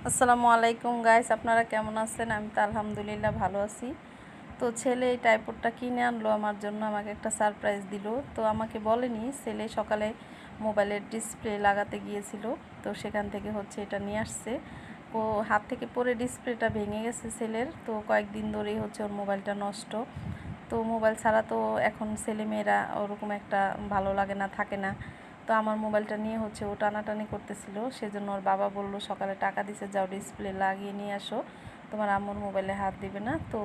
আসসালামু আলাইকুম গাইস, আপনারা কেমন আছেন? আমি তো আলহামদুলিল্লাহ ভালো আছি। তো ছেলে এই টাইপডটা কিনে আনলো আমার জন্য, আমাকে একটা সারপ্রাইজ দিল। তো আমাকে বলেনি, ছেলে সকালে মোবাইলের ডিসপ্লে লাগাতে গিয়েছিল, তো সেখান থেকে হচ্ছে এটা নিয়ে আসছে। ও হাত থেকে পড়ে ডিসপ্লেটা ভেঙে গেছে ছেলের, তো কয়েকদিন ধরেই হচ্ছে ওর মোবাইলটা নষ্ট। তো মোবাইল ছাড়া তো এখন ছেলেমেয়েরা ওরকম একটা ভালো লাগে না, থাকে না। তো আমার মোবাইলটা নিয়ে হচ্ছে ও টানাটানি করতেছিল, সেজন্য ওর বাবা বলল সকালে টাকা দিছে, যাও ডিসপ্লে লাগিয়ে নিয়ে আসো, তোমার আম্মুর মোবাইলে হাত দিবে না। তো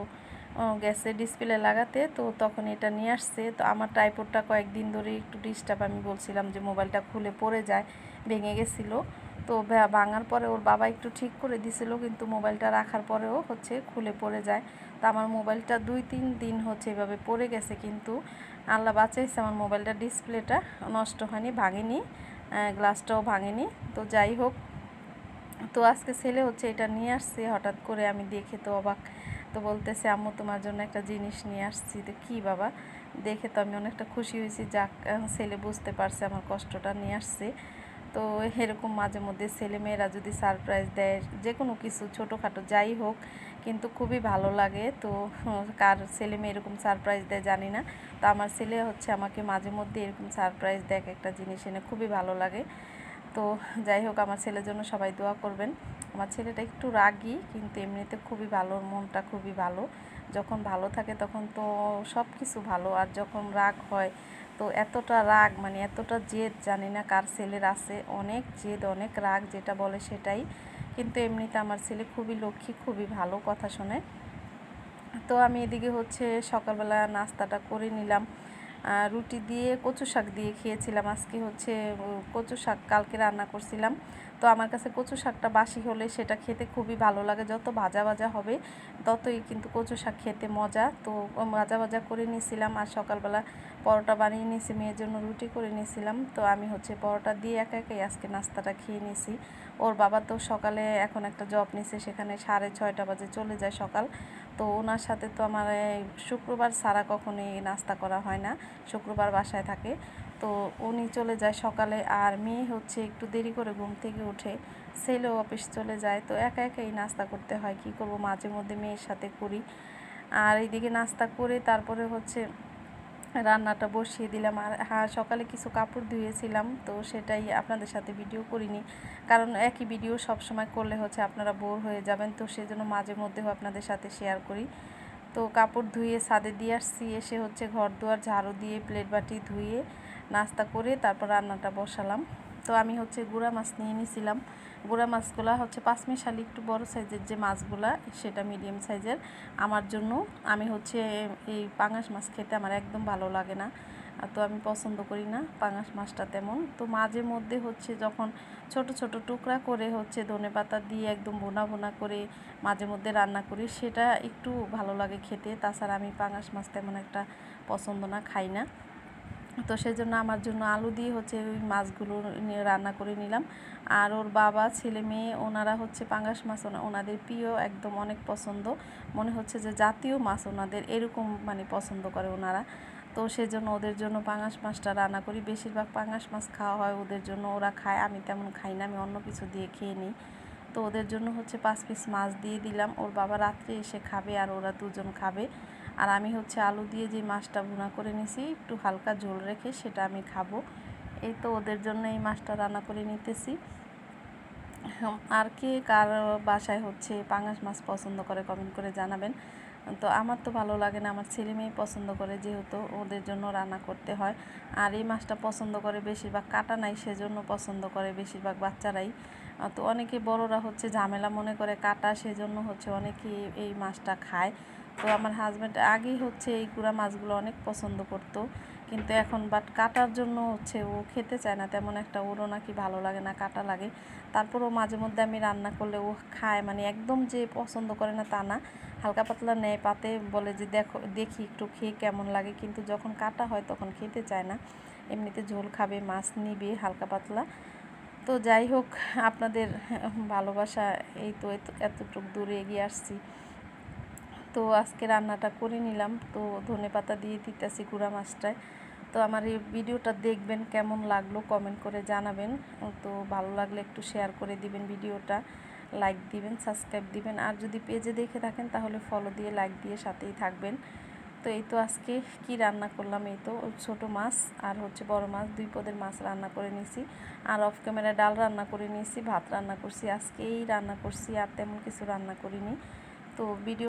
গেছে ডিসপ্লে লাগাতে, তো তখন এটা নিয়ে আসছে। তো আমার ট্রাইপডটা কয়েকদিন ধরে একটু ডিস্টার্ব, আমি বলছিলাম যে মোবাইলটা খুলে পড়ে যায়, ভেঙে গেছিলো। তো ভাঙার পরে ওর বাবা একটু ঠিক করে দিছিল, কিন্তু মোবাইলটা রাখার পরেও হচ্ছে খুলে পড়ে যায়। তো আমার মোবাইলটা 2-3 দিন হচ্ছে এভাবে পড়ে গেছে, কিন্তু আল্লাহ বাঁচাইছে, আমার মোবাইলটা ডিসপ্লেটা নষ্ট হয়নি, ভাঙেনি, গ্লাসটাও ভাঙেনি। তো যাই হোক, তো আজকে ছেলে হচ্ছে এটা নিয়ে আসছে হঠাৎ করে, আমি দেখে তো অবাক। তো বলতেছে, আম্মু তোমার জন্য একটা জিনিস নিয়ে আসছি। তো কী বাবা? দেখে তো আমি অনেকটা খুশি হয়েছি, যাক ছেলে বুঝতে পারছে আমার কষ্টটা, নিয়ে আসছে। তো এরকম মাঝে মধ্যে ছেলেমেয়েরা যদি সারপ্রাইজ দেয়, যে কোনো কিছু ছোটোখাটো যাই হোক, কিন্তু খুবই ভালো লাগে। তো কার ছেলে মেয়ে এরকম সারপ্রাইজ দেয় জানি না। তো আমার ছেলে হচ্ছে আমাকে মাঝে মধ্যে এরকম সারপ্রাইজ দেয়, একটা জিনিস এনে খুবই ভালো লাগে। তো যাই হোক, আমার ছেলের জন্য সবাই দোয়া করবেন। আমার ছেলেটা একটু রাগী, কিন্তু এমনিতে খুবই ভালো, মনটা খুবই ভালো। যখন ভালো থাকে তখন তো সব কিছু ভালো, আর যখন রাগ হয় তো এতটা রাগ, মানে এতটা জেদ, জানি না কার ছেলের আছে, অনেক জেদ, অনেক রাগ, যেটা বলে সেটাই। কিন্তু এমনিতে আমার ছেলে খুবই লক্ষ্মী, খুবই ভালো, কথা শোনে। তো আমি এদিকে হচ্ছে সকালবেলা নাস্তাটা করে নিলাম। রুটি দিয়ে কচু শাক দিয়ে খেয়েছিলাম। আজকে হচ্ছে কচু শাক কালকে রান্না করছিলাম। তো আমার কাছে কচু শাকটা বাসি হলে সেটা খেতে খুবই ভালো লাগে, যত ভাজা ভাজা হবে ততই কিন্তু কচু শাক খেতে মজা। তো ভাজা ভাজা করে নিয়েছিলাম, আর সকালবেলা পরোটা বানিয়ে নিয়েছি, মেয়ের জন্য রুটি করে নিয়েছিলাম। তো আমি হচ্ছে পরোটা দিয়ে একা একাই আজকে নাস্তাটা খেয়ে নিয়েছি। ওর বাবা তো সকালে এখন একটা জব নিছে, সেখানে 6:30 বাজে চলে যায় সকাল। তো ওনার সাথে তো আমার শুক্রবার ছাড়া কখনোই নাস্তা করা হয় না, শুক্রবার বাসায় থাকে। তো উনি চলে যায় সকালে, আর মেয়ে হচ্ছে একটু দেরি করে ঘুম থেকে উঠে, ছেলেও অফিস চলে যায়। তো একা একাই নাস্তা করতে হয়, কী করব, মাঝে মধ্যে মেয়ের সাথে করি। আর এইদিকে নাস্তা করে তারপরে হচ্ছে রান্নাটা বসিয়ে দিলাম। আর হ্যাঁ, সকালে কিছু কাপড় ধুয়েছিলাম, তো সেটাই আপনাদের সাথে ভিডিও করিনি, কারণ একই ভিডিও সব সময় করলে হচ্ছে আপনারা বোর হয়ে যাবেন। তো সেজন্য মাঝে মধ্যেও আপনাদের সাথে শেয়ার করি। তো কাপড় ধুয়ে ছাদে দিয়ে আসছি, এসে হচ্ছে ঘর দুয়ার ঝাড়ু দিয়ে প্লেট বাটি ধুয়ে নাস্তা করে তারপর রান্নাটা বসালাম। তো আমি হচ্ছে গুঁড়া মাছ নিয়ে নিয়েছিলাম। গুঁড়া মাছগুলো হচ্ছে পাঁচমিশালি, একটু বড় সাইজের যে মাছগুলা, সেটা মিডিয়াম সাইজের আমার জন্য। আমি হচ্ছে এই পাঙাশ মাছ খেতে আমার একদম ভালো লাগে না, তো আমি পছন্দ করি না পাঙাশ মাছটা তেমন। তো মাঝে মধ্যে হচ্ছে যখন ছোট ছোট টুকরা করে হচ্ছে ধনেপাতা দিয়ে একদম ভুনা ভুনা করে মাঝে মধ্যে রান্না করি, সেটা একটু ভালো লাগে খেতে। তাছাড়া আমি পাঙাশ মাছ তেমন একটা পছন্দ না, খাই না। তো সেই জন্য আমার জন্য আলু দিয়ে হচ্ছে ওই মাছগুলো নিয়ে রান্না করে নিলাম। আর ওর বাবা, ছেলে মেয়ে, ওনারা হচ্ছে পাঙাশ মাছ ওনাদের প্রিয়, একদম অনেক পছন্দ, মনে হচ্ছে যে জাতীয় মাছ ওনাদের, এরকম মানে পছন্দ করে ওনারা। তো সেজন্য ওদের জন্য পাঙাশ মাছটা রান্না করি, বেশিরভাগ পাঙাশ মাছ খাওয়া হয় ওদের জন্য, ওরা খায়, আমি তেমন খাই না, আমি অন্য কিছু দিয়ে খেয়ে নিই। তো ওদের জন্য হচ্ছে 5 পিস মাছ দিয়ে দিলাম, ওর বাবা রাত্রে এসে খাবে, আর ওরা দুজন খাবে। আর আমি হচ্ছে আলু দিয়ে যে মাছটা ভুনা করে নিছি একটু হালকা ঝোল রেখে, সেটা আমি খাবো। এই তো ওদের জন্য এই মাছটা রান্না করে নিতেছি। আর কে কার বাসায় হচ্ছে পাঙাশ মাছ পছন্দ করে কমেন্ট করে জানাবেন। তো আমার তো ভালো লাগে না, আমার ছেলে মেয়ে পছন্দ করে, যেহেতু ওদের জন্য রান্না করতে হয়। আর এই মাছটা পছন্দ করে বেশিরভাগ, কাটা নাই সেজন্য পছন্দ করে বেশিরভাগ বাচ্চারাই। তো অনেকে বড়রা হচ্ছে ঝামেলা মনে করে কাটা, সেজন্য হচ্ছে অনেকে এই মাছটা খায়। তো আমার হাজব্যান্ড আগেই হচ্ছে এই গুঁড়া মাছগুলো অনেক পছন্দ করতো, কিন্তু এখন বাট কাটার জন্য হচ্ছে ও খেতে চায় না তেমন একটা, ওরও নাকি ভালো লাগে না, কাটা লাগে। তারপরও মাঝে মধ্যে আমি রান্না করলে ও খায়, মানে একদম যে পছন্দ করে না তা না, হালকা পাতলা নেয় পাতে, বলে যে দেখি একটু খেয়ে কেমন লাগে, কিন্তু যখন কাটা হয় তখন খেতে চায় না, এমনিতে ঝোল খাবে, মাছ নিবে হালকা পাতলা। তো যাই হোক, আপনাদের ভালোবাসা, এই তো এতটুকু দূরে এগিয়ে আসছি। তো আজকে রান্নাটা করে নিলাম, তো ধনেপাতা দিয়ে দিতেছি গুঁড়া মাছটায়। তো আমার এই ভিডিওটা দেখবেন, কেমন লাগলো কমেন্ট করে জানাবেন। তো ভালো লাগলে একটু শেয়ার করে দিবেন ভিডিওটা, লাইক দিবেন, সাবস্ক্রাইব দিবেন, আর যদি পেজে দেখে থাকেন তাহলে ফলো দিয়ে লাইক দিয়ে সাথেই থাকবেন। তো এই তো আজকে কি রান্না করলাম, এই তো ছোট মাছ আর হচ্ছে বড় মাছ, 2 পদের মাছ রান্না করে নিয়েছি। আর অফ ক্যামেরা ডাল রান্না করে নিয়েছি, ভাত রান্না করছি, আজকেই রান্না করছি, আর তেমন কিছু রান্না করিনি। তো ভিডিও